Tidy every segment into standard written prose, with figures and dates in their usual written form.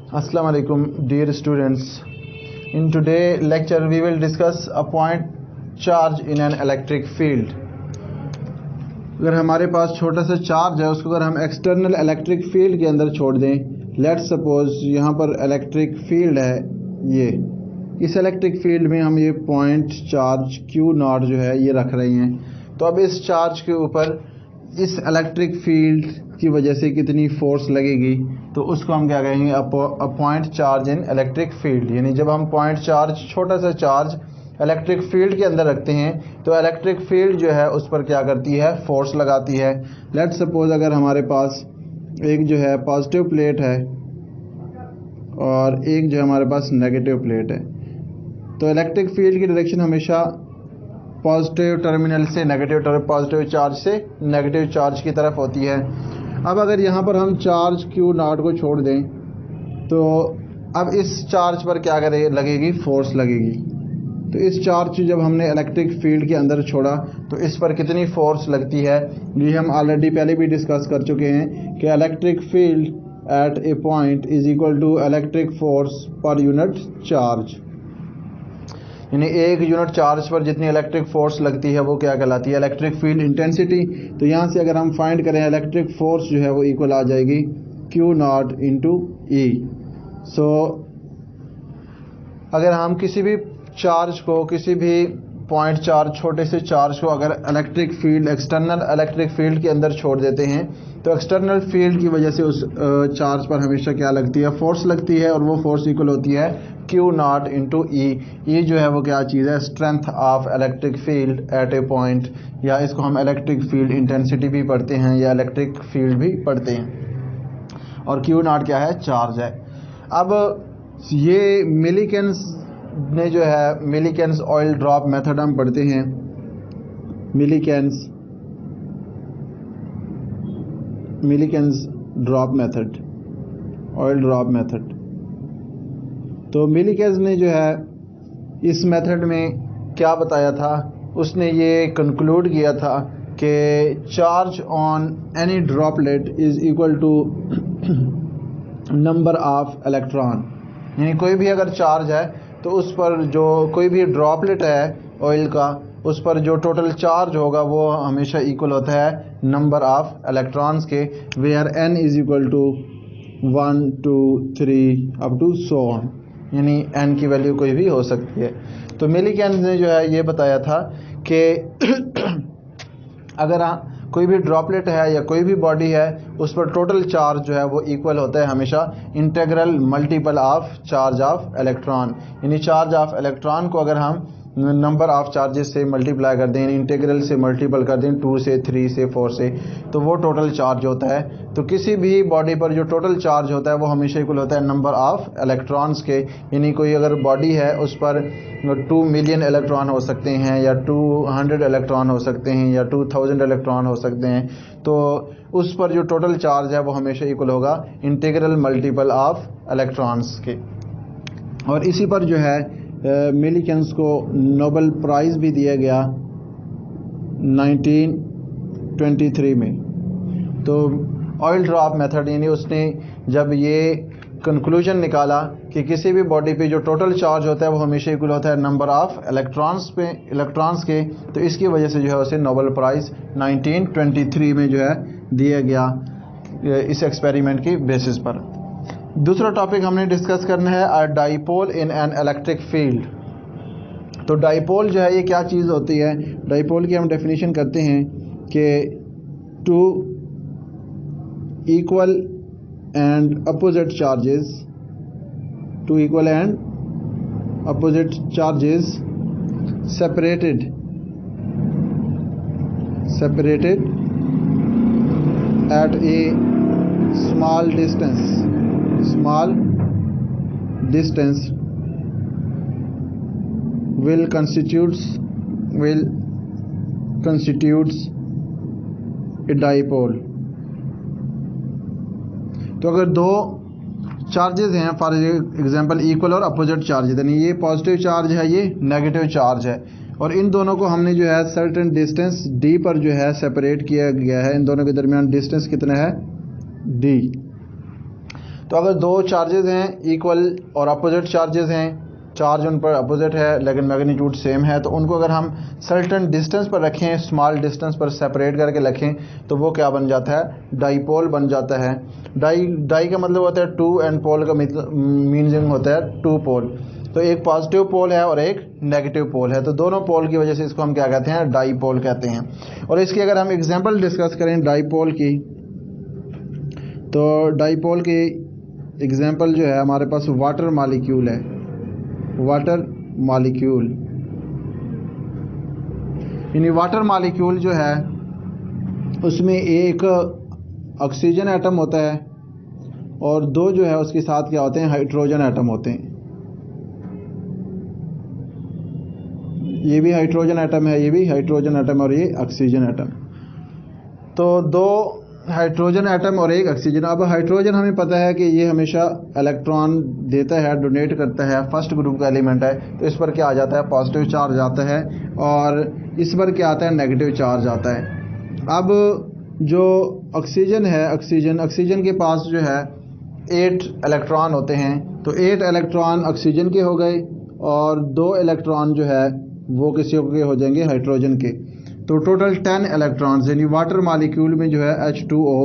Assalamu alaikum dear students. In today lecture we will discuss a point charge in an electric field. अगर हमारे पास छोटा सा charge है उसको अगर हम एक्सटर्नल इलेक्ट्रिक फील्ड के अंदर छोड़ दें, लेट्स सपोज यहाँ पर इलेक्ट्रिक फील्ड है, ये इस इलेक्ट्रिक फील्ड में हम ये पॉइंट चार्ज Q0 जो है ये रख रहे हैं। तो अब इस चार्ज के ऊपर इस इलेक्ट्रिक फील्ड की वजह से कितनी फोर्स लगेगी, तो उसको हम क्या कहेंगे, a point charge in electric field. यानी जब हम पॉइंट चार्ज, छोटा सा चार्ज इलेक्ट्रिक फील्ड के अंदर रखते हैं तो इलेक्ट्रिक फील्ड जो है उस पर क्या करती है, फोर्स लगाती है। लेट्स सपोज अगर हमारे पास एक जो है पॉजिटिव प्लेट है और एक जो हमारे पास नेगेटिव प्लेट है, तो इलेक्ट्रिक फील्ड की डायरेक्शन हमेशा पॉजिटिव टर्मिनल से पॉजिटिव चार्ज से नेगेटिव चार्ज की तरफ होती है। अब अगर यहाँ पर हम चार्ज Q0 को छोड़ दें तो अब इस चार्ज पर क्या लगेगी, फोर्स लगेगी। तो इस चार्ज जब हमने इलेक्ट्रिक फील्ड के अंदर छोड़ा तो इस पर कितनी फोर्स लगती है, ये हम ऑलरेडी पहले भी डिस्कस कर चुके हैं कि electric field at a point is equal to electric force per unit charge. यानी एक यूनिट चार्ज पर जितनी इलेक्ट्रिक फोर्स लगती है वो क्या कहलाती है, इलेक्ट्रिक फील्ड इंटेंसिटी। तो यहाँ से अगर हम फाइंड करें इलेक्ट्रिक फोर्स जो है वो इक्वल आ जाएगी Q0 इंटू E। सो अगर हम किसी भी चार्ज को, किसी भी पॉइंट चार्ज, छोटे से चार्ज को अगर electric field, external electric field के अंदर छोड़ देते हैं तो एक्सटर्नल फील्ड की वजह से उस चार्ज पर हमेशा क्या लगती है, फोर्स लगती है, और वो फोर्स इक्वल होती है Q0 इंटू E। ये जो है वो क्या चीज़ है, strength of electric field at a point, या इसको हम इलेक्ट्रिक फील्ड इंटेंसिटी भी पढ़ते हैं या इलेक्ट्रिक फील्ड भी पढ़ते हैं। और Q0 क्या है, चार्ज है। अब ये मिलीकेन्स ने जो है, मिलीकेन्स ऑयल ड्रॉप मेथड हम पढ़ते हैं, Millikan's drop method, oil drop method. तो मिलीकेन्स ने जो है इस मेथड में क्या बताया था, उसने ये कंक्लूड किया था कि charge on any droplet is equal to number of electron. यानी कोई भी अगर चार्ज है तो उस पर जो कोई भी ड्रॉपलेट है ऑयल का, उस पर जो टोटल चार्ज होगा वो हमेशा इक्वल होता है नंबर ऑफ इलेक्ट्रॉन्स के, where n is equal to 1 2 3 up to so on. यानी n की वैल्यू कोई भी हो सकती है। तो मिलीकेन्स ने जो है ये बताया था कि अगर कोई भी ड्रॉपलेट है या कोई भी बॉडी है उस पर टोटल चार्ज जो है वो इक्वल होता है हमेशा integral multiple of charge of electron. यानी चार्ज ऑफ इलेक्ट्रॉन को अगर हम नंबर ऑफ चार्जेस से मल्टीप्लाई कर दें, इंटीग्रल से मल्टीपल कर दें 2 से 3 से 4 से, तो वो टोटल चार्ज होता है। तो किसी भी बॉडी पर जो टोटल चार्ज होता है वो हमेशा इक्वल होता है नंबर ऑफ इलेक्ट्रॉन्स के। यानी कोई अगर बॉडी है उस पर 2 मिलियन इलेक्ट्रॉन हो सकते हैं या 200 इलेक्ट्रॉन हो सकते हैं या 2000 इलेक्ट्रॉन हो सकते हैं, तो उस पर जो टोटल चार्ज है वो हमेशा इक्वल होगा इंटीग्रल मल्टीपल ऑफ इलेक्ट्रॉन्स के। और इसी पर जो है मिलीकेन्स को नोबेल प्राइज़ भी दिया गया 1923 में। तो ऑयल ड्रॉप मेथड, यानी उसने जब ये कंक्लूजन निकाला कि किसी भी बॉडी पे जो टोटल चार्ज होता है वो हमेशा इक्वल होता है नंबर ऑफ इलेक्ट्रॉन्स के, तो इसकी वजह से जो है उसे नोबेल प्राइज़ 1923 में जो है दिया गया इस एक्सपेरिमेंट की बेसिस पर। दूसरा टॉपिक हमने डिस्कस करना है अ dipole in an electric field. तो डाइपोल जो है ये क्या चीज़ होती है, डाइपोल की हम डेफिनेशन करते हैं कि two equal and opposite charges separated at a small distance will constitutes a dipole। तो अगर दो चार्जेस हैं, फॉर एग्जांपल इक्वल और अपोजिट चार्ज, यानी ये पॉजिटिव चार्ज है, ये नेगेटिव चार्ज है, और इन दोनों को हमने जो है सर्टेन डिस्टेंस d पर जो है सेपरेट किया गया है। इन दोनों के दरमियान डिस्टेंस कितना है, d। तो अगर दो चार्जेस हैं इक्वल और अपोजिट चार्जेस हैं, चार्ज उन पर अपोजिट है लेकिन मैग्नीट्यूड सेम है, तो उनको अगर हम सर्टेन डिस्टेंस पर रखें, स्मॉल डिस्टेंस पर सेपरेट करके रखें, तो वो क्या बन जाता है, डाईपोल बन जाता है। डाई का मतलब होता है टू एंड पोल का मीनिंग होता है टू पोल। तो एक पॉजिटिव पोल है और एक नेगेटिव पोल है, तो दोनों पोल की वजह से इसको हम क्या कहते हैं, डाईपोल कहते हैं। और इसकी अगर हम एग्जांपल डिस्कस करें डाईपोल की, तो डाईपोल की एग्जांपल जो है हमारे पास वाटर मॉलिक्यूल है, वाटर मॉलिक्यूल। यानी वाटर मॉलिक्यूल जो है उसमें एक ऑक्सीजन एटम होता है और दो जो है उसके साथ क्या होते हैं, हाइड्रोजन एटम होते हैं। ये भी हाइड्रोजन एटम है, ये भी हाइड्रोजन एटम और ये ऑक्सीजन एटम। तो दो हाइड्रोजन एटम और एक ऑक्सीजन। अब हाइड्रोजन हमें पता है कि ये हमेशा इलेक्ट्रॉन देता है, डोनेट करता है, फर्स्ट ग्रुप का एलिमेंट है, तो इस पर क्या आ जाता है, पॉजिटिव चार्ज आता है, और इस पर क्या आता है, नेगेटिव चार्ज आता है। अब जो ऑक्सीजन है, ऑक्सीजन के पास जो है 8 इलेक्ट्रॉन होते हैं, तो 8 इलेक्ट्रॉन ऑक्सीजन के हो गए और 2 इलेक्ट्रॉन जो है वो किसी के हो जाएंगे, हाइड्रोजन के। तो टोटल 10 इलेक्ट्रॉन्स, यानी वाटर मॉलिक्यूल में जो है H2O,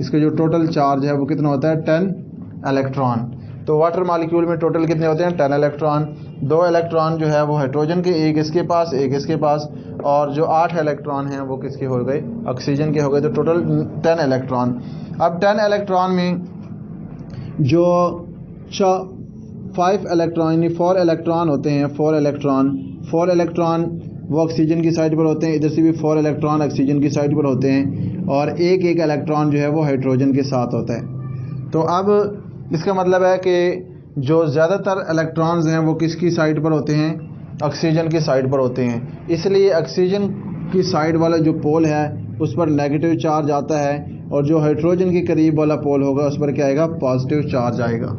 इसका जो टोटल चार्ज है वो कितना होता है, 10 इलेक्ट्रॉन। तो वाटर मॉलिक्यूल में टोटल कितने होते हैं, 10 इलेक्ट्रॉन। 2 इलेक्ट्रॉन जो है वो हाइड्रोजन के, एक इसके पास एक इसके पास, और जो 8 इलेक्ट्रॉन हैं वो किसके हो गए, ऑक्सीजन के हो गए। तो टोटल 10 इलेक्ट्रॉन। अब 10 इलेक्ट्रॉन में जो 5 इलेक्ट्रॉन यानी 4 इलेक्ट्रॉन होते हैं, 4 इलेक्ट्रॉन वो ऑक्सीजन की साइड पर होते हैं, इधर से भी 4 इलेक्ट्रॉन ऑक्सीजन की साइड पर होते हैं, और एक इलेक्ट्रॉन जो है वो हाइड्रोजन के साथ होता है। तो अब इसका मतलब है कि जो ज़्यादातर इलेक्ट्रॉन्स हैं वो किसकी साइड पर होते हैं, ऑक्सीजन की साइड पर होते हैं। इसलिए ऑक्सीजन की साइड वाला जो पोल है उस पर नेगेटिव चार्ज आता है, और जो हाइड्रोजन के करीब वाला पोल होगा उस पर क्या आएगा, पॉजिटिव चार्ज आएगा।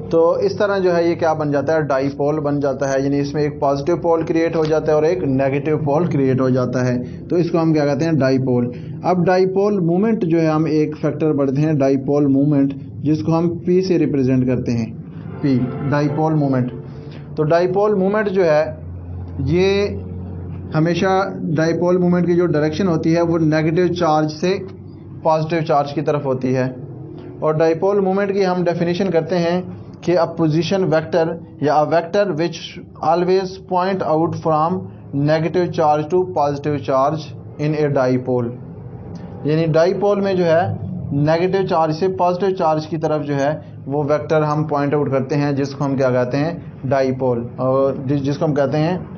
तो इस तरह जो है ये क्या बन जाता है, डाईपोल बन जाता है। यानी इसमें एक पॉजिटिव पोल क्रिएट हो जाता है और एक नेगेटिव पोल क्रिएट हो जाता है, तो इसको हम क्या कहते हैं, डाईपोल। अब डाईपोल मूवमेंट जो है हम एक फैक्टर पढ़ते हैं, डाईपोल मूवमेंट, जिसको हम P से रिप्रेजेंट करते हैं, P, डाईपोल मूवमेंट। तो डाईपोल मूवमेंट जो है ये हमेशा डाईपोल मूवमेंट की जो डायरेक्शन होती है वो नेगेटिव चार्ज से पॉजिटिव चार्ज की तरफ होती है। और डाईपोल मूवमेंट की हम डेफिनेशन करते हैं कि अ पोजीशन वेक्टर या a vector which always point out from negative charge to positive charge in a dipole. यानी डाईपोल में जो है नेगेटिव चार्ज से पॉजिटिव चार्ज की तरफ जो है वो वेक्टर हम पॉइंट आउट करते हैं, जिसको हम क्या कहते हैं, डाईपोल, और जिसको हम कहते हैं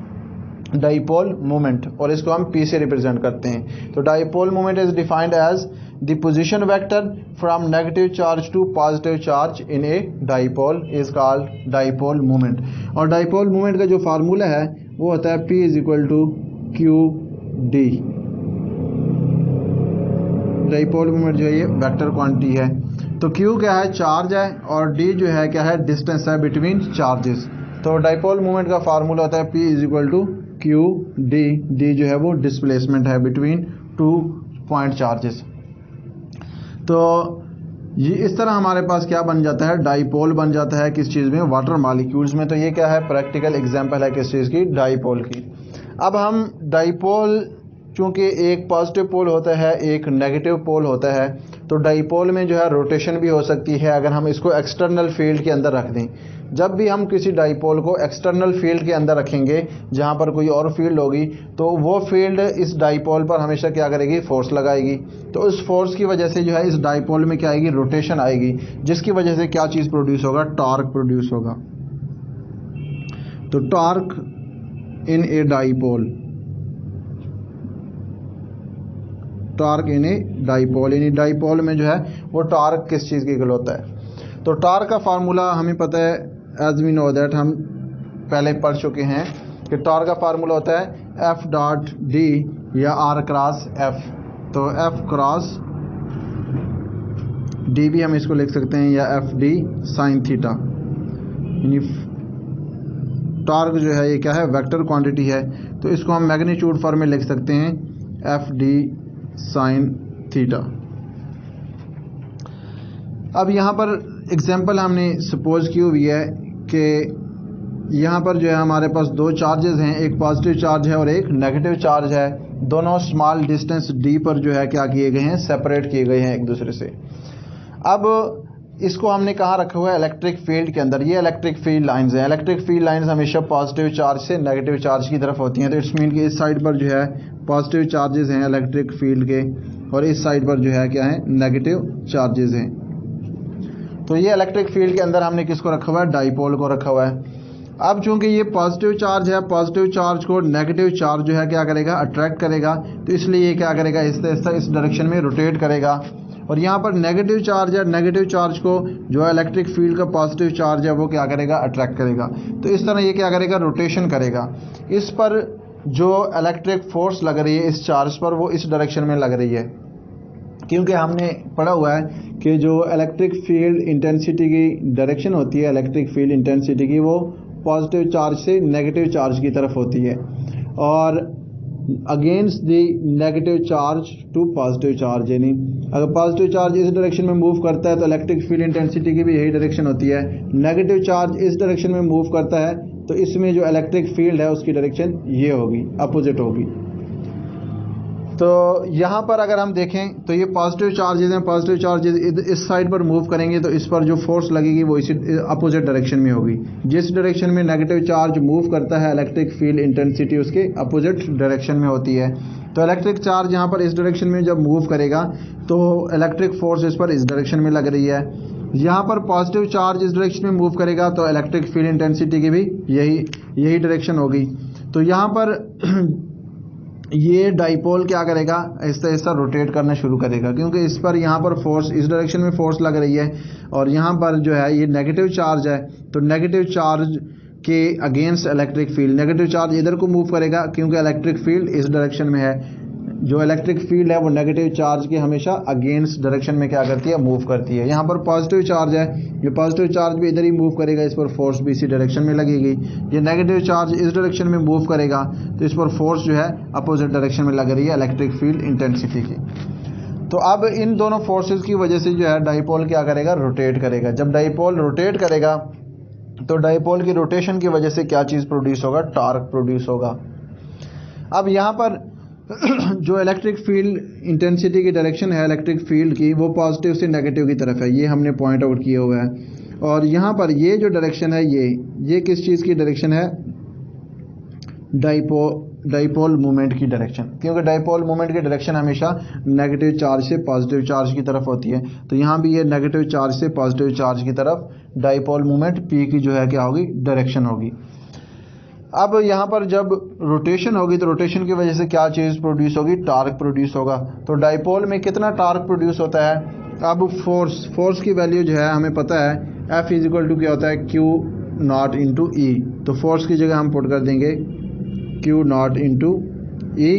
डाईपोल मूवमेंट, और इसको हम P से रिप्रेजेंट करते हैं। तो dipole movement is defined as the position vector from negative charge to positive charge in a dipole is called dipole moment। और dipole moment का जो फार्मूला है वो होता है P = QD। डाइपोल मोमेंट जो है ये वेक्टर क्वांटिटी है। तो Q क्या है, चार्ज है, और D जो है क्या है, डिस्टेंस है बिटवीन चार्जेस। तो डाइपोल मोमेंट का फार्मूला होता है P = QD। D जो है वो डिस्प्लेसमेंट है बिटवीन 2 पॉइंट चार्जेस। तो ये इस तरह हमारे पास क्या बन जाता है, डाईपोल बन जाता है किस चीज़ में, वाटर मॉलिक्यूल्स में। तो ये क्या है, प्रैक्टिकल एग्जांपल है किस चीज़ की, डाईपोल की। अब हम डाईपोल, चूँकि एक पॉजिटिव पोल होता है एक नेगेटिव पोल होता है, तो डाईपोल में जो है रोटेशन भी हो सकती है अगर हम इसको एक्सटर्नल फील्ड के अंदर रख दें। जब भी हम किसी डाईपोल को एक्सटर्नल फील्ड के अंदर रखेंगे जहाँ पर कोई और फील्ड होगी, तो वो फील्ड इस डाईपोल पर हमेशा क्या करेगी, फोर्स लगाएगी। तो उस फोर्स की वजह से जो है इस डाईपोल में क्या आएगी, रोटेशन आएगी, जिसकी वजह से क्या चीज़ प्रोड्यूस होगा, टॉर्क प्रोड्यूस होगा। तो torque in a dipole, torque in a dipole, यानी डाईपोल में जो है वो टॉर्क किस चीज़ की इक्वल होता है। तो टॉर्क का फार्मूला हमें पता है, एज वी नो दैट, हम पहले पढ़ चुके हैं कि टॉर्क का फार्मूला होता है F.D या R क्रॉस F। तो F क्रॉस D भी हम इसको लिख सकते हैं, या FD साइन थीटा। यानी टॉर्क जो है ये क्या है, वेक्टर क्वांटिटी है, तो इसको हम मैग्नीट्यूड फॉर्म में लिख सकते हैं FD साइन थीटा। अब यहाँ पर एग्जांपल हमने सपोज की हुई है कि यहाँ पर जो है हमारे पास दो चार्जेस हैं, एक पॉजिटिव चार्ज है और एक नेगेटिव चार्ज है। दोनों स्मॉल डिस्टेंस d पर जो है क्या किए गए हैं, सेपरेट किए गए हैं एक दूसरे से। अब इसको हमने कहाँ रखा हुआ है, इलेक्ट्रिक फील्ड के अंदर। ये इलेक्ट्रिक फील्ड लाइंस हैं। इलेक्ट्रिक फील्ड लाइंस हमेशा पॉजिटिव चार्ज से नेगेटिव चार्ज की तरफ होती हैं। तो इट्स मीन कि इस साइड पर जो है पॉजिटिव चार्जेस हैं इलेक्ट्रिक फील्ड के, और इस साइड पर जो है क्या है, नेगेटिव चार्जेस हैं। तो ये इलेक्ट्रिक फील्ड के अंदर हमने किसको रखा हुआ है, डाइपोल को रखा हुआ है। अब चूंकि ये पॉजिटिव चार्ज है, पॉजिटिव चार्ज को नेगेटिव चार्ज जो है क्या करेगा, अट्रैक्ट करेगा। तो इसलिए ये क्या करेगा, इस डायरेक्शन में रोटेट करेगा। और यहाँ पर नेगेटिव चार्ज है, नेगेटिव चार्ज को जो है इलेक्ट्रिक फील्ड का पॉजिटिव चार्ज है वो क्या करेगा, अट्रैक्ट करेगा। तो इस तरह ये क्या करेगा, रोटेशन करेगा। इस पर जो इलेक्ट्रिक फोर्स लग रही है इस चार्ज पर, वो इस डायरेक्शन में लग रही है, क्योंकि हमने पढ़ा हुआ है कि जो इलेक्ट्रिक फील्ड इंटेंसिटी की डायरेक्शन होती है, इलेक्ट्रिक फील्ड इंटेंसिटी की, वो पॉजिटिव चार्ज से नेगेटिव चार्ज की तरफ होती है, और against the negative charge to positive charge. यानी अगर पॉजिटिव चार्ज इस डायरेक्शन में मूव करता है तो इलेक्ट्रिक फील्ड इंटेंसिटी की भी यही डायरेक्शन होती है। नेगेटिव चार्ज इस डायरेक्शन में मूव करता है तो इसमें जो इलेक्ट्रिक फील्ड है उसकी डायरेक्शन ये होगी, अपोजिट होगी। तो यहाँ पर अगर हम देखें तो ये पॉजिटिव चार्जेस हैं, पॉजिटिव चार्जेस इस साइड पर मूव करेंगे तो इस पर जो फोर्स लगेगी वो इसी अपोजिट डायरेक्शन में होगी। जिस डायरेक्शन में नेगेटिव चार्ज मूव करता है इलेक्ट्रिक फील्ड इंटेंसिटी उसके अपोजिट डायरेक्शन में होती है। तो इलेक्ट्रिक चार्ज यहाँ पर इस डायरेक्शन में जब मूव करेगा तो इलेक्ट्रिक फोर्स इस पर इस डायरेक्शन में लग रही है। यहाँ पर पॉजिटिव चार्ज इस डायरेक्शन में मूव करेगा तो इलेक्ट्रिक फील्ड इंटेंसिटी की भी यही डायरेक्शन होगी। तो यहाँ पर ये डाइपोल क्या करेगा, ऐसा ऐसा रोटेट करना शुरू करेगा, क्योंकि इस पर यहाँ पर फोर्स इस डायरेक्शन में फोर्स लग रही है, और यहाँ पर जो है ये नेगेटिव चार्ज है। तो नेगेटिव चार्ज के against electric field, negative charge इधर को मूव करेगा क्योंकि इलेक्ट्रिक फील्ड इस डायरेक्शन में है। जो इलेक्ट्रिक फील्ड है वो नेगेटिव चार्ज के हमेशा अगेंस्ट डायरेक्शन में क्या करती है, मूव करती है। यहाँ पर पॉजिटिव चार्ज है, ये पॉजिटिव चार्ज भी इधर ही मूव करेगा, इस पर फोर्स भी इसी डायरेक्शन में लगेगी। ये नेगेटिव चार्ज इस डायरेक्शन में मूव करेगा तो इस पर फोर्स जो है अपोजिट डायरेक्शन में लग रही है इलेक्ट्रिक फील्ड इंटेंसिटी की। तो अब इन दोनों फोर्सेस की वजह से जो है डाइपोल क्या करेगा, रोटेट करेगा। जब डाइपोल रोटेट करेगा तो डाइपोल की रोटेशन की वजह से क्या चीज़ प्रोड्यूस होगा, टॉर्क प्रोड्यूस होगा। अब यहाँ पर जो इलेक्ट्रिक फील्ड इंटेंसिटी की डायरेक्शन है इलेक्ट्रिक फील्ड की, वो पॉजिटिव से नेगेटिव की तरफ है, ये हमने पॉइंट आउट किया हुआ है। और यहाँ पर ये जो डायरेक्शन है ये किस चीज़ की डायरेक्शन है, डाइपोल मूवमेंट की डायरेक्शन, क्योंकि डाइपोल मूवमेंट की डायरेक्शन हमेशा नेगेटिव चार्ज से पॉजिटिव चार्ज की तरफ होती है। तो यहाँ भी ये नेगेटिव चार्ज से पॉजिटिव चार्ज की तरफ डाइपोल मूवमेंट पी की जो है क्या होगी, डायरेक्शन होगी। अब यहाँ पर जब रोटेशन होगी तो रोटेशन की वजह से क्या चीज़ प्रोड्यूस होगी, टॉर्क प्रोड्यूस होगा। तो डाइपोल में कितना टॉर्क प्रोड्यूस होता है। अब फोर्स की वैल्यू जो है हमें पता है, F इजिकल टू क्या होता है, Q नॉट इंटू ई। तो फोर्स की जगह हम पुट कर देंगे Q नॉट इंटू ई,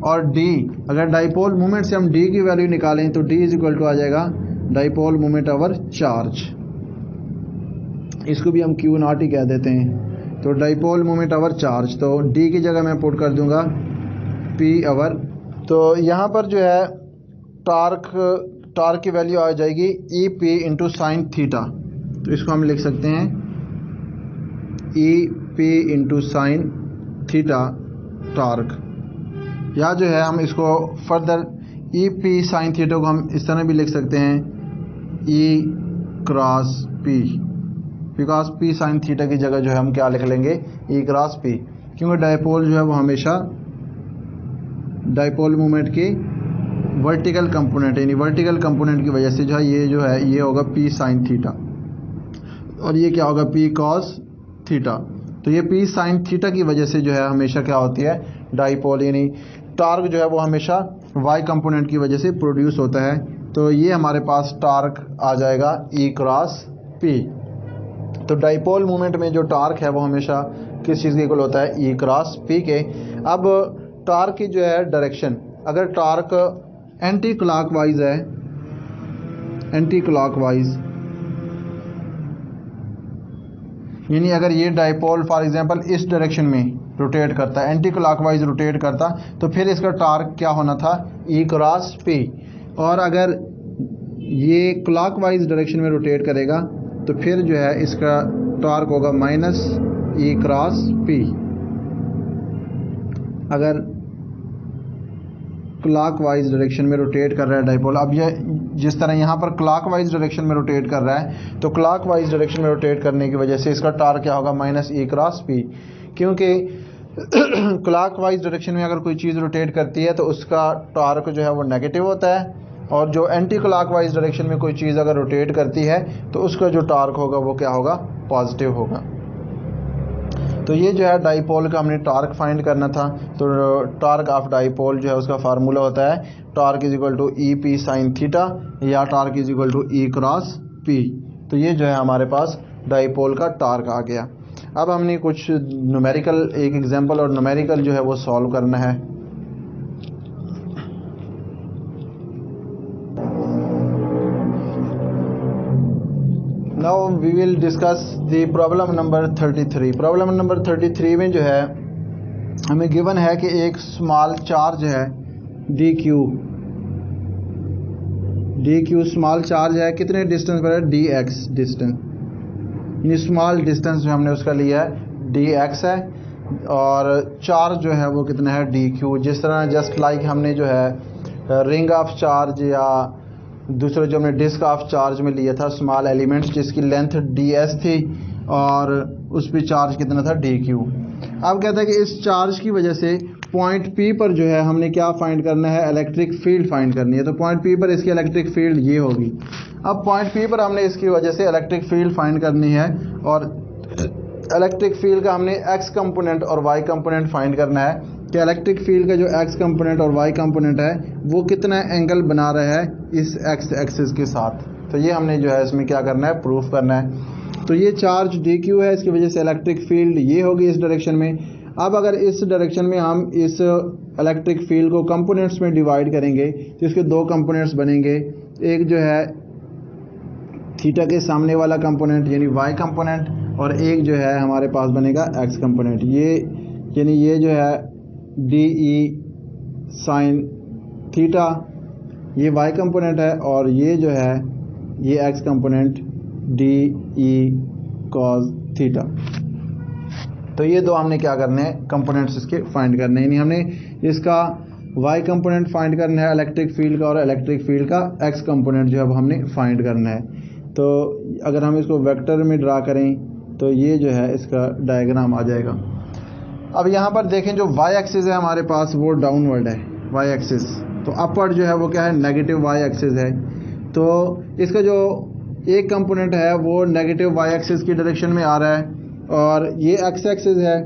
और D, अगर डाइपोल मूवमेंट से हम D की वैल्यू निकालें तो D इजिकल टू आ जाएगा डाइपोल मूवमेंट ओवर चार्ज, इसको भी हम Q नॉट ही कह देते हैं। तो डाइपोल मूवमेंट ओवर चार्ज, तो D की जगह मैं पुट कर दूंगा P ओवर। तो यहाँ पर जो है टॉर्क की वैल्यू आ जाएगी E P into sine theta. तो इसको हम लिख सकते हैं E P into sine theta torque, या जो है हम इसको further E P sine theta को हम इस तरह भी लिख सकते हैं E cross P, because P sine theta की जगह जो है हम क्या लिख लेंगे, ई क्रॉस पी, क्योंकि डाइपोल जो है वो हमेशा डाइपोल मूवमेंट की वर्टिकल कंपोनेंट, यानी वर्टिकल कंपोनेंट की वजह से जो है ये होगा पी साइन थीटा, और ये क्या होगा, पी कॉस थीटा। तो ये पी साइन थीटा की वजह से जो है हमेशा क्या होती है, डाइपोल यानी टॉर्क जो है वो हमेशा वाई कंपोनेंट की वजह से प्रोड्यूस होता है। तो ये हमारे पास टॉर्क आ जाएगा ई क्रॉस पी। तो डाइपोल मूवमेंट में जो टॉर्क है वो हमेशा किस चीज़ के इक्वल होता है, ई क्रॉस पी के। अब टॉर्क की जो है डायरेक्शन, अगर टॉर्क एंटी क्लॉकवाइज है, एंटी क्लॉकवाइज यानी अगर ये डाइपोल फॉर एग्जांपल इस डायरेक्शन में रोटेट करता है, एंटी क्लॉकवाइज रोटेट करता, तो फिर इसका टॉर्क क्या होना था, ई क्रॉस पी। और अगर ये क्लॉकवाइज डायरेक्शन में रोटेट करेगा तो फिर जो है इसका टॉर्क होगा माइनस ई क्रॉस पी। अगर क्लॉकवाइज डायरेक्शन में रोटेट कर रहा है डाइपोल, अब ये जिस तरह यहाँ पर क्लॉकवाइज डायरेक्शन में रोटेट कर रहा है तो क्लॉकवाइज डायरेक्शन में रोटेट करने की वजह से इसका टॉर्क क्या होगा माइनस ई क्रॉस पी, क्योंकि क्लॉकवाइज डायरेक्शन में अगर कोई चीज़ रोटेट करती है तो उसका टॉर्क जो है वो नेगेटिव होता है, और जो एंटी क्लॉकवाइज डायरेक्शन में कोई चीज़ अगर रोटेट करती है तो उसका जो टॉर्क होगा वो क्या होगा, पॉजिटिव होगा। तो ये जो है डाइपोल का हमने टॉर्क फाइंड करना था। तो टॉर्क ऑफ डाइपोल जो है उसका फार्मूला होता है torque is equal to E P sine theta या torque is equal to E cross P. तो ये जो है हमारे पास डाइपोल का टॉर्क आ गया। अब हमने कुछ न्यूमेरिकल, एक एग्जांपल और न्यूमेरिकल जो है वो सॉल्व करना है। Now we will discuss the problem number 33। Problem number 33 में जो है हमें गिवन है कि एक स्मॉल चार्ज है डी क्यू स्मॉल चार्ज है, कितने डिस्टेंस पर है, डी एक्स डिस्टेंस, यानी स्मॉल डिस्टेंस जो हमने उसका लिया है डी एक्स है, और चार्ज जो है वो कितना है डी क्यू। जिस तरह जस्ट लाइक हमने जो है रिंग ऑफ चार्ज या दूसरा जो हमने डिस्क ऑफ चार्ज में लिया था स्मॉल एलिमेंट्स जिसकी लेंथ डी एस थी और उस पर चार्ज कितना था डी क्यू। अब कहता है कि इस चार्ज की वजह से पॉइंट पी पर जो है हमने क्या फाइंड करना है, इलेक्ट्रिक फील्ड फाइंड करनी है। तो पॉइंट पी पर इसकी इलेक्ट्रिक फील्ड ये होगी। अब पॉइंट पी पर हमने इसकी वजह से इलेक्ट्रिक फील्ड फाइंड करनी है, और इलेक्ट्रिक फील्ड का हमने एक्स कंपोनेंट और वाई कंपोनेंट फाइंड करना है कि इलेक्ट्रिक फील्ड का जो एक्स कंपोनेंट और वाई कंपोनेंट है वो कितना एंगल बना रहा है इस एक्स एक्सिस के साथ। तो ये हमने जो है इसमें क्या करना है, प्रूफ करना है। तो ये चार्ज डी क्यू है, इसकी वजह से इलेक्ट्रिक फील्ड ये होगी इस डायरेक्शन में। अब अगर इस डायरेक्शन में हम इस इलेक्ट्रिक फील्ड को कंपोनेंट्स में डिवाइड करेंगे तो इसके दो कंपोनेंट्स बनेंगे, एक जो है थीटा के सामने वाला कंपोनेंट यानी वाई कंपोनेंट, और एक जो है हमारे पास बनेगा एक्स कंपोनेंट। ये यानी ये जो है डी ई साइन थीटा ये वाई कंपोनेंट है, और ये जो है ये x component D E cos theta. तो ये दो हमने क्या करने हैं, कंपोनेंट्स इसके फाइंड करने हैं, यानी हमने इसका वाई कंपोनेंट फाइंड करना है इलेक्ट्रिक फील्ड का, और इलेक्ट्रिक फील्ड का एक्स कंपोनेंट जो अब हमने फाइंड करना है। तो अगर हम इसको वेक्टर में ड्रा करें तो ये जो है इसका डायग्राम आ जाएगा। अब यहाँ पर देखें जो वाई एक्सिस है हमारे पास वो डाउनवर्ड है वाई एक्सिस, तो अपवर्ड जो है वो क्या है, नेगेटिव वाई एक्सिस है। तो इसका जो एक कंपोनेंट है वो नेगेटिव वाई एक्सिस की डायरेक्शन में आ रहा है, और ये एक्स एक्सिस है,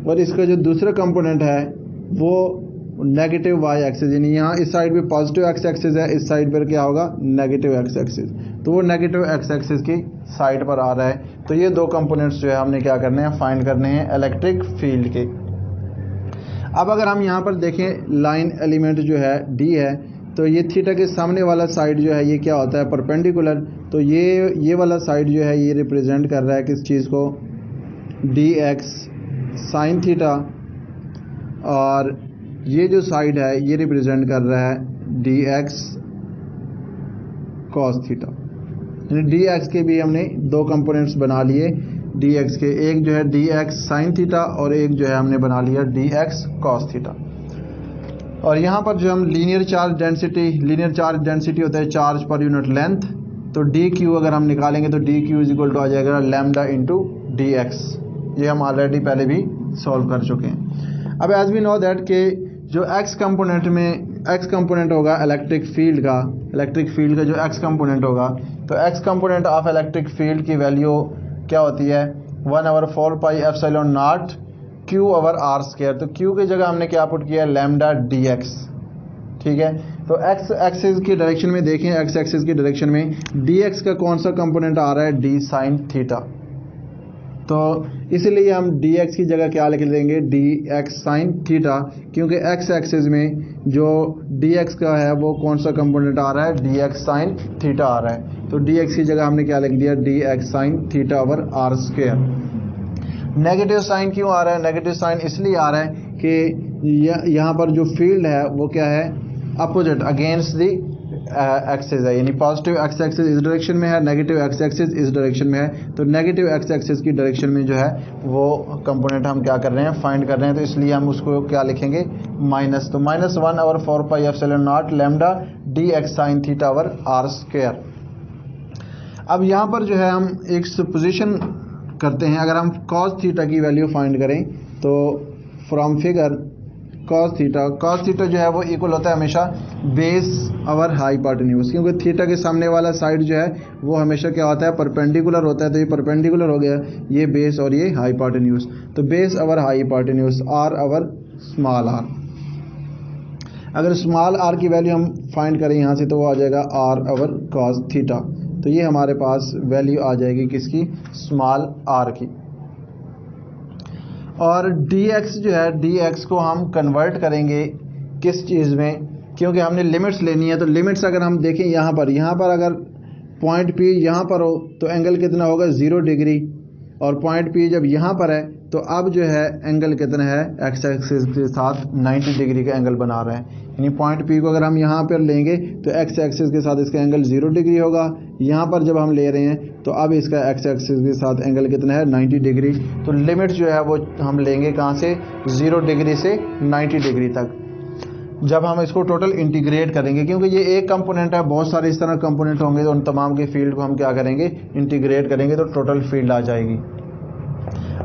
और इसका जो दूसरा कंपोनेंट है वो नेगेटिव वाई एक्सिस, यानी यहाँ इस साइड पे पॉजिटिव एक्स एक्सिस है, इस साइड पर क्या होगा नेगेटिव एक्स एक्सिस। तो वो नेगेटिव एक्स एक्सिस की साइड पर आ रहा है। तो ये दो कंपोनेंट्स जो है हमने क्या करने हैं, फाइंड करने हैं इलेक्ट्रिक फील्ड के। अब अगर हम यहाँ पर देखें लाइन एलिमेंट जो है डी है, तो ये थीटा के सामने वाला साइड जो है ये क्या होता है, परपेंडिकुलर। तो ये वाला साइड जो है ये रिप्रेजेंट कर रहा है किस चीज़ को, डी एक्स साइन थीटा, और ये जो साइड है ये रिप्रेजेंट कर रहा है डी एक्स कॉस थीटा। यानी डी एक्स के भी हमने दो कंपोनेंट्स बना लिए डी एक्स के, एक जो है डी एक्स साइन थीटा और एक जो है हमने बना लिया डी एक्स कॉस थीटा। और यहाँ पर जो हम लीनियर चार्ज डेंसिटी होता है चार्ज पर यूनिट लेंथ। तो डी क्यू अगर हम निकालेंगे तो D Q is equal to आ जाएगा लैम्डा इंटू डी एक्स। ये हम ऑलरेडी पहले भी सॉल्व कर चुके हैं। अब एज वी नो दैट के जो एक्स कंपोनेंट में एक्स कंपोनेंट होगा इलेक्ट्रिक फील्ड का जो एक्स कंपोनेंट होगा, तो x component of electric field की वैल्यू क्या होती है, 1/4 pi epsilon naught q over are square. तो क्यू की जगह हमने क्या पुट किया, लैम्डा डी एक्स। ठीक है, तो एक्स एक्सिस की डायरेक्शन में देखें, एक्स एक्सिस की डायरेक्शन में डी एक्स का कौन सा कंपोनेंट आ रहा है, डी साइन थीटा। तो इसलिए हम डी एक्स की जगह क्या लिख देंगे, डी एक्स साइन थीटा, क्योंकि एक्स एक्सिस में जो डी एक्स का है वो कौन सा कंपोनेंट आ रहा है, डी एक्स साइन थीटा आ रहा है। तो डी एक्स की जगह हमने क्या लिख दिया, d x sine theta over are square. Negative sine क्यों आ रहा है, नेगेटिव साइन इसलिए आ रहा है कि यहाँ पर जो फील्ड है वो क्या है, अपोजिट अगेंस्ट दी एक्सिस है, यानी पॉजिटिव एक्स एक्सिस इस डायरेक्शन में है, नेगेटिव एक्स एक्सिस इस डायरेक्शन में है। तो नेगेटिव एक्स एक्सिस की डायरेक्शन में जो है वो कंपोनेंट हम क्या कर रहे हैं, फाइंड कर रहे हैं। तो इसलिए हम उसको क्या लिखेंगे, माइनस। तो -1/4πε0 lambda D x sine theta over are square. अब यहाँ पर जो है हम एक सुपोजिशन करते हैं। अगर हम कॉस थीटा की वैल्यू फाइंड करें तो फ्रॉम फिगर कॉस थीटा जो है वो इक्वल होता है हमेशा बेस ओवर हाइपोटेन्यूज, क्योंकि थीटा के सामने वाला साइड जो है वो हमेशा क्या होता है, परपेंडिकुलर होता है। तो ये परपेंडिकुलर हो गया, ये बेस और ये हाइपोटेन्यूज। तो base over hypotenuse, r over small r. अगर स्मॉल आर की वैल्यू हम फाइंड करें यहाँ से तो वो आ जाएगा आर ओवर कॉस थीटा। तो ये हमारे पास वैल्यू आ जाएगी किसकी, स्मॉल आर की। और dx जो है, dx को हम कन्वर्ट करेंगे किस चीज़ में, क्योंकि हमने लिमिट्स लेनी है। तो लिमिट्स अगर हम देखें यहाँ पर अगर पॉइंट P यहाँ पर हो तो एंगल कितना होगा, 0 डिग्री। और पॉइंट P जब यहाँ पर है तो अब जो है एंगल कितना है, एक्स एक्सिस के साथ 90 डिग्री का एंगल बना रहे हैं। यानी पॉइंट P को अगर हम यहाँ पर लेंगे तो एक्स एक्सिस के साथ इसका एंगल 0 डिग्री होगा। यहाँ पर जब हम ले रहे हैं तो अब इसका एक्स एक्सिस के साथ एंगल कितना है, 90 डिग्री। तो लिमिट जो है वो हम लेंगे कहाँ से, 0 डिग्री से 90 डिग्री तक। जब हम इसको टोटल इंटीग्रेट करेंगे, क्योंकि ये एक कंपोनेंट है, बहुत सारे इस तरह कंपोनेंट होंगे, तो उन तमाम के फील्ड को हम क्या करेंगे, इंटीग्रेट करेंगे, तो टोटल फील्ड आ जाएगी।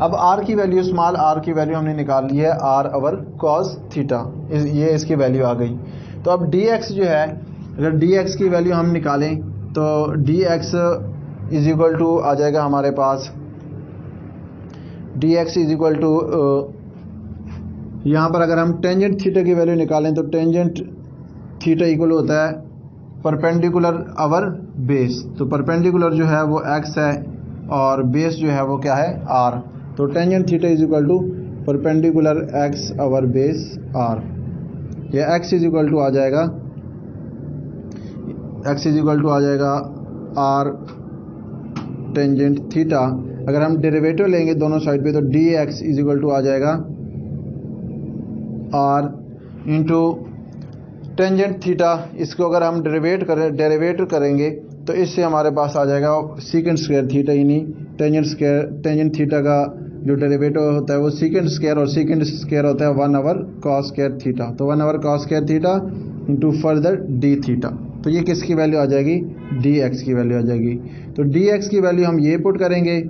अब आर की वैल्यू, स्मॉल आर की वैल्यू हमने निकाल ली है, आर ओवर कॉस थीटा, ये इसकी वैल्यू आ गई। तो अब डी एक्स जो है, अगर डी एक्स की वैल्यू हम निकालें तो D X is equal to आ जाएगा हमारे पास, D X is equal to, यहाँ पर अगर हम टेंजेंट थीटा की वैल्यू निकालें तो टेंजेंट थीटा इक्वल होता है परपेंडिकुलर ओवर बेस। तो परपेंडिकुलर जो है वो एक्स है और बेस जो है वो क्या है, आर। तो tangent theta is equal to perpendicular x over base R. यह एक्स इज इक्वल टू आ जाएगा, एक्स इज इक्वल टू आ जाएगा आर टेंजेंट थीटा। अगर हम डेरिवेटिव लेंगे दोनों साइड पे तो D X is equal to आ जाएगा आर इंटू टेंजेंट थीटा। इसको अगर हम डेरिवेटिव करेंगे तो इससे हमारे पास आ जाएगा सीकेंड स्क्वायर थीटा, यानी टेंजेंट थीटा का जो डेरिवेटिव होता है वो सीकेंड स्क्वायर, और सीकेंड स्क्वायर होता है 1 ओवर कॉस स्क्वायर थीटा। तो 1 over cos square theta into further D theta. तो ये किसकी वैल्यू आ जाएगी, डी एक्स की वैल्यू आ जाएगी। तो डी एक्स की वैल्यू हम ये पुट करेंगे,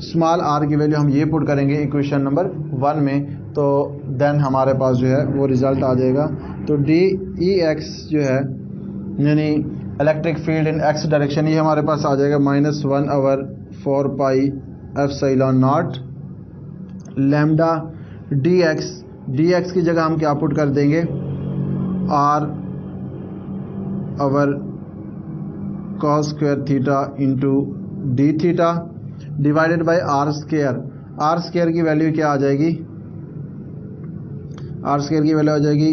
स्मॉल आर की वैल्यू हम ये पुट करेंगे इक्वेशन नंबर 1 में, तो देन हमारे पास जो है वो रिज़ल्ट आ जाएगा। तो डी ई एक्स जो है यानी इलेक्ट्रिक फील्ड इन एक्स डायरेक्शन, ये हमारे पास आ जाएगा -1 ओवर 4πε0 लैम्डा डी एक्स की जगह हम क्या पुट कर देंगे, R over cos square theta into d theta divided by R square. R square की वैल्यू क्या आ जाएगी, आर स्क्वायर की वैल्यू आ जाएगी,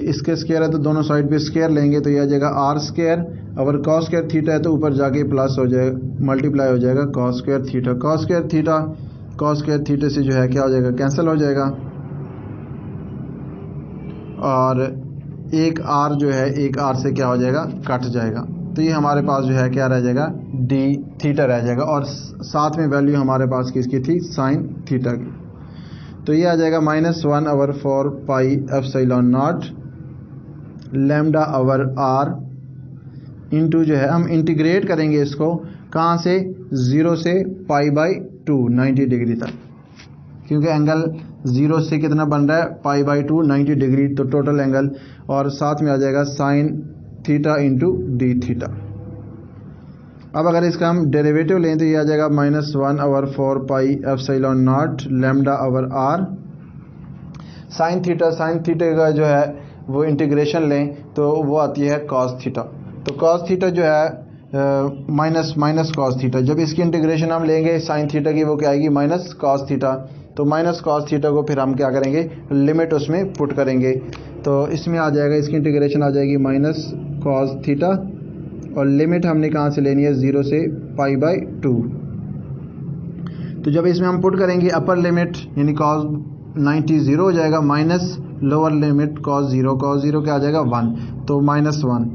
इसके स्क्वायर है तो दोनों साइड पे स्क्वायर लेंगे तो ये आ जाएगा R square over cos square theta है तो ऊपर जाके प्लस हो जाएगा, मल्टीप्लाई हो जाएगा cos square theta. Cos square theta से जो है क्या हो जाएगा, कैंसिल हो जाएगा, और एक आर जो है एक आर से क्या हो जाएगा, कट जाएगा। तो ये हमारे पास जो है क्या रह जाएगा, डी थीटा रह जाएगा, और साथ में वैल्यू हमारे पास किसकी थी, साइन थीटा की। तो ये आ जाएगा -1 over 4πε0 lambda over R into जो है हम इंटीग्रेट करेंगे इसको कहाँ से, 0 से π/2 90 डिग्री तक, क्योंकि एंगल 0 से कितना बन रहा है, π/2 90 डिग्री। तो टोटल एंगल, और साथ में आ जाएगा sine theta into d theta. अब अगर इसका हम डेरिवेटिव लें तो ये आ जाएगा -1 over 4πε0 lambda over R sine theta का जो है वो इंटीग्रेशन लें तो वो आती है कॉस थीटा। तो कॉस थीटा जो है माइनस कॉस थीटा, जब इसकी इंटीग्रेशन हम लेंगे साइन थीटा की वो क्या आएगी, माइनस कॉस थीटा। तो माइनस कॉस थीटा को फिर हम क्या करेंगे, लिमिट उसमें पुट करेंगे, तो इसमें आ जाएगा, इसकी इंटीग्रेशन आ जाएगी माइनस कॉस थीटा, और लिमिट हमने कहाँ से लेनी है, 0 से π/2। तो जब इसमें हम पुट करेंगे अपर लिमिट यानी कॉस 90 0 हो जाएगा, माइनस लोअर लिमिट कॉस 0 क्या आ जाएगा 1, तो -1।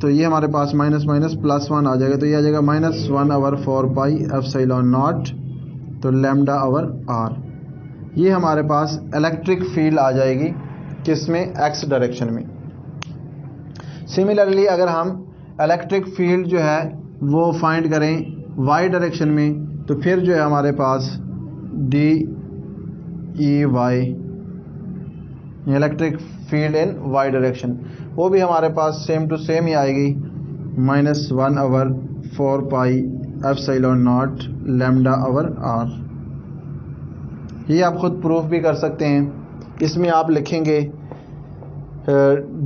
तो ये हमारे पास माइनस माइनस प्लस 1 आ जाएगा, तो ये आ जाएगा -1/4 एप्सिलॉन नॉट तो लैम्डा ओवर आर। ये हमारे पास इलेक्ट्रिक फील्ड आ जाएगी किसमें, एक्स डायरेक्शन में। सिमिलरली अगर हम इलेक्ट्रिक फील्ड जो है वो फाइंड करें वाई डायरेक्शन में, तो फिर जो है हमारे पास D E Y electric field in Y direction, वो भी हमारे पास सेम टू सेम ही आएगी -1/4 epsilon naught lambda over R. ये आप खुद प्रूफ भी कर सकते हैं। इसमें आप लिखेंगे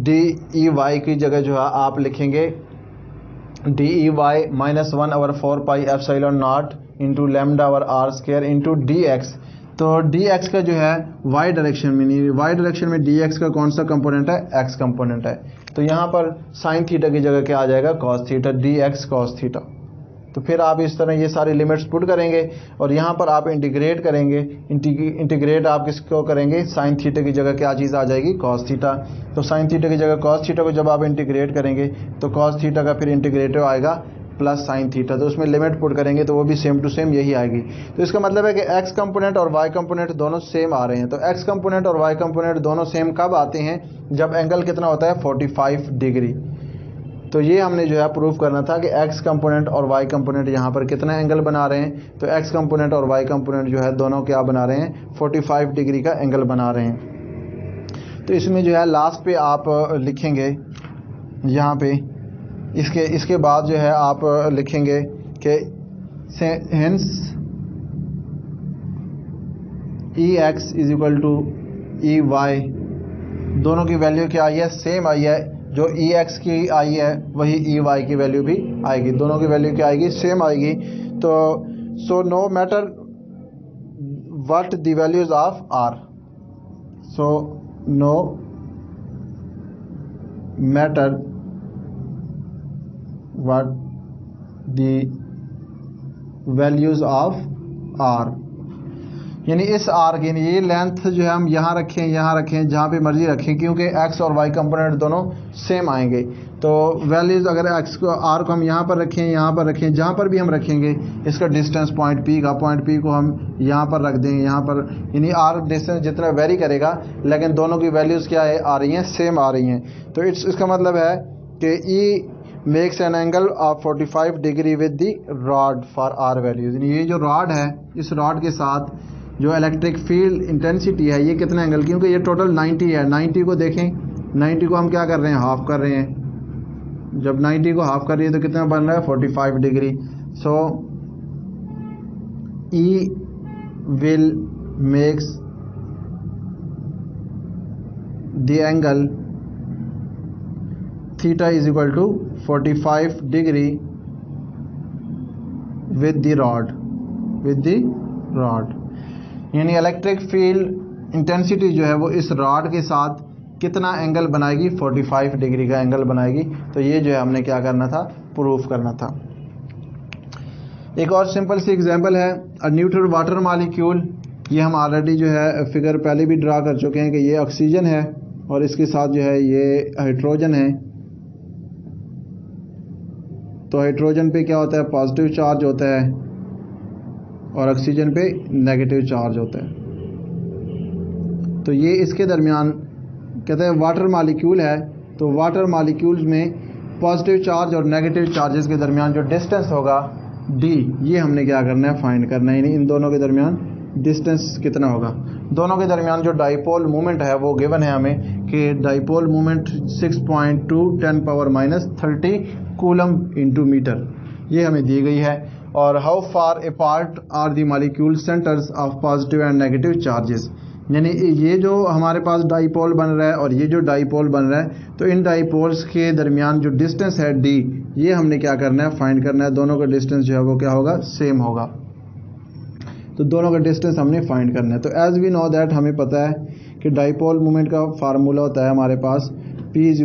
डी ई वाई की जगह जो है आप लिखेंगे d E y -1/4 epsilon naught into lambda over are square into d x. तो डी एक्स का जो है वाई डायरेक्शन में नहीं, वाई डायरेक्शन में डी एक्स का कौन सा कंपोनेंट है, एक्स कंपोनेंट है। तो यहाँ पर साइन थीटा की जगह क्या आ जाएगा, cos theta, D x cos theta. तो फिर आप इस तरह ये सारी लिमिट्स पुट करेंगे और यहाँ पर आप इंटीग्रेट करेंगे। इंटीग्रेट आप किसको करेंगे, साइन थीटा की जगह क्या चीज़ आ जाएगी, कॉस थीटा। तो साइन थीटा की जगह कॉस थीटा को जब आप इंटीग्रेट करेंगे तो कॉस थीटा का फिर इंटीग्रेटिव आएगा प्लस साइन थीटा, तो उसमें लिमिट पुट करेंगे तो वो भी सेम टू सेम यही आएगी। तो इसका मतलब है कि एक्स कंपोनेंट और वाई कंपोनेंट दोनों सेम आ रहे हैं। तो एक्स कंपोनेंट और वाई कंपोनेंट दोनों सेम कब आते हैं, जब एंगल कितना होता है 45 डिग्री। तो ये हमने जो है प्रूफ करना था कि एक्स कंपोनेंट और वाई कंपोनेंट यहाँ पर कितना एंगल बना रहे हैं। तो एक्स कंपोनेंट और वाई कंपोनेंट जो है दोनों क्या बना रहे हैं, 45 डिग्री का एंगल बना रहे हैं। तो इसमें जो है लास्ट पे आप लिखेंगे यहाँ पे, इसके बाद जो है आप लिखेंगे कि hence E x is equal to E y, दोनों की वैल्यू क्या आई है, सेम आई है। जो ई एक्स की आई है वही ई वाई की वैल्यू भी आएगी, दोनों की वैल्यू क्या आएगी, सेम आएगी। तो so no matter what the values of R, so no matter what the values of r, यानी इस r की ये लेंथ जो है हम यहाँ रखें जहाँ पे मर्जी रखें, क्योंकि x और y कंपोनेंट दोनों सेम आएंगे। तो वैल्यूज अगर x को r को हम यहाँ पर रखें जहाँ पर भी हम रखेंगे, इसका डिस्टेंस पॉइंट P को हम यहाँ पर रख देंगे, यहाँ पर, यानी r डिस्टेंस जितना वेरी करेगा लेकिन दोनों की वैल्यूज़ क्या है, आ रही हैं, सेम आ रही हैं। तो इसका मतलब है कि E makes an angle of 45 degree with the rod for R values. ये जो रॉड है, इस रॉड के साथ जो इलेक्ट्रिक फील्ड इंटेंसिटी है ये कितना एंगल, क्योंकि ये टोटल 90 है। 90 को देखें, 90 को हम क्या कर रहे हैं, हाफ कर रहे हैं। जब 90 को हाफ कर रही है तो कितना बन रहा है, 45 degree. So E will makes the angle theta is equal to 45 degree with the rod, यानी इलेक्ट्रिक फील्ड इंटेंसिटी जो है वो इस रॉड के साथ कितना एंगल बनाएगी, 45 डिग्री का एंगल बनाएगी। तो ये जो है हमने क्या करना था, प्रूफ करना था। एक और सिंपल सी एग्जांपल है, अ न्यूट्रल वाटर मॉलिक्यूल। ये हम ऑलरेडी जो है फिगर पहले भी ड्रा कर चुके हैं कि ये ऑक्सीजन है और इसके साथ जो है ये हाइड्रोजन है। तो हाइड्रोजन पे क्या होता है, पॉजिटिव चार्ज होता है और ऑक्सीजन पे नेगेटिव चार्ज होता है। तो ये इसके दरमियान कहते हैं वाटर मॉलिक्यूल है। तो वाटर मॉलिक्यूल्स में पॉजिटिव चार्ज और नेगेटिव चार्जेस के दरमियान जो डिस्टेंस होगा d, ये हमने क्या करना है, फाइंड करना है। यानी इन दोनों के दरमियान डिस्टेंस कितना होगा। दोनों के दरमियान जो डाइपोल मूवमेंट है वो गिवन है हमें कि dipole movement 6.2 10⁻³ coulomb into metre, ये हमें दी गई है। और how far apart are the molecule centres of positive and negative charges, यानी ये जो हमारे पास डाइपोल बन रहा है और ये जो डाइपोल बन रहा है, तो इन डाइपोल्स के दरमियान जो डिस्टेंस है d, ये हमने क्या करना है, फाइंड करना है। दोनों का डिस्टेंस जो है वो क्या होगा, सेम होगा। तो दोनों का डिस्टेंस हमने फाइंड करना है। तो एज वी नो दैट, हमें पता है कि डाइपोल मोमेंट का फार्मूला होता है हमारे पास P =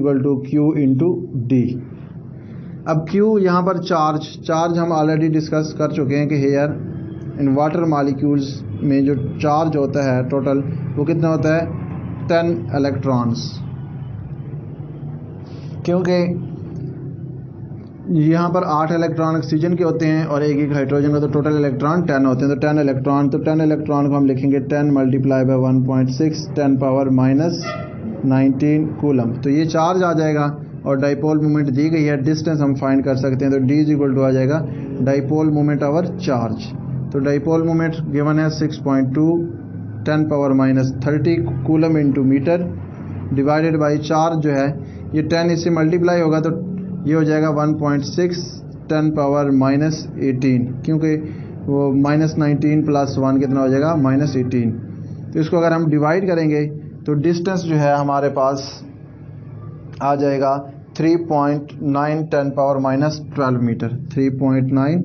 Q × D। अब Q यहाँ पर चार्ज हम ऑलरेडी डिस्कस कर चुके हैं कि हेयर इन वाटर मॉलिक्यूल्स में जो चार्ज होता है टोटल, वो कितना होता है, 10 इलेक्ट्रॉन्स। क्योंकि यहाँ पर 8 इलेक्ट्रॉन ऑक्सीजन के होते हैं और एक हाइड्रोजन का, तो टोटल इलेक्ट्रॉन 10 होते हैं। तो 10 इलेक्ट्रॉन, तो 10 इलेक्ट्रॉन को हम लिखेंगे 10 multiply by 1.6 10 power minus 19 coulomb. तो ये चार्ज आ जाएगा और डाइपोल मोमेंट दी गई है, डिस्टेंस हम फाइंड कर सकते हैं। तो D इज इक्वल टू आ जाएगा डाइपोल मोमेंट ओवर चार्ज। तो डाइपोल मोमेंट गिवन है 6.2 10 power minus 30 coulomb into metre divided by charge जो है ये 10 इससे मल्टीप्लाई होगा तो ये हो जाएगा 1.6 10 पावर माइनस 18, क्योंकि वो माइनस 19 प्लस 1 कितना हो जाएगा माइनस 18। तो इसको अगर हम डिवाइड करेंगे तो डिस्टेंस जो है हमारे पास आ जाएगा 3.9 10 power minus 12 metre, 3.9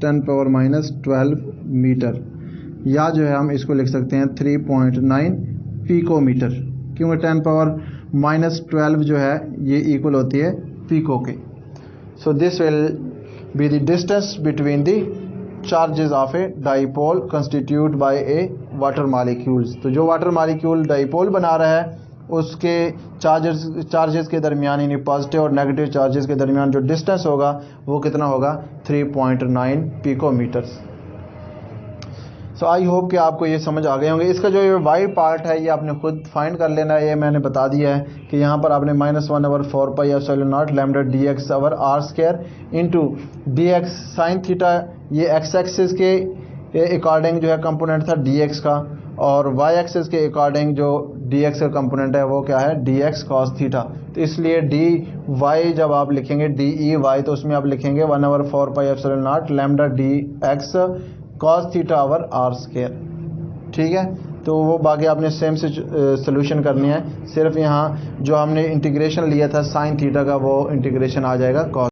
10 power minus 12 metre, या जो है हम इसको लिख सकते हैं 3.9 पिकोमीटर, क्योंकि 10 पावर माइनस 12 जो है ये इक्वल होती है पिको के। So this will be the distance between the charges of a dipole constitute by a water molecules. तो जो वाटर मॉलिक्यूल डाइपोल बना रहा है उसके चार्जेस के दरमियान, यानी पॉजिटिव और नेगेटिव चार्जेस के दरमियान जो डिस्टेंस होगा वो कितना होगा 3.9 पिकोमीटर्स। सो आई होप कि आपको ये समझ आ गए होंगे। इसका जो ये वाई पार्ट है ये आपने खुद फाइंड कर लेना है, ये मैंने बता दिया है कि यहाँ पर आपने -1/4 pi epsilon naught lambda dx over r square into dx sine theta, ये x एक्सिस के अकॉर्डिंग जो है कंपोनेंट था dx का, और y एक्सिस के अकॉर्डिंग जो dx का कंपोनेंट है वो क्या है dx cos थीटा। तो इसलिए dy जब आप लिखेंगे dy तो उसमें आप लिखेंगे 1/4 pi epsilon naught lambda dx cos theta over r square. ठीक है, तो वो बाकी आपने सेम से सोल्यूशन करनी है, सिर्फ यहाँ जो हमने इंटीग्रेशन लिया था साइन थीटा का वो इंटीग्रेशन आ जाएगा cos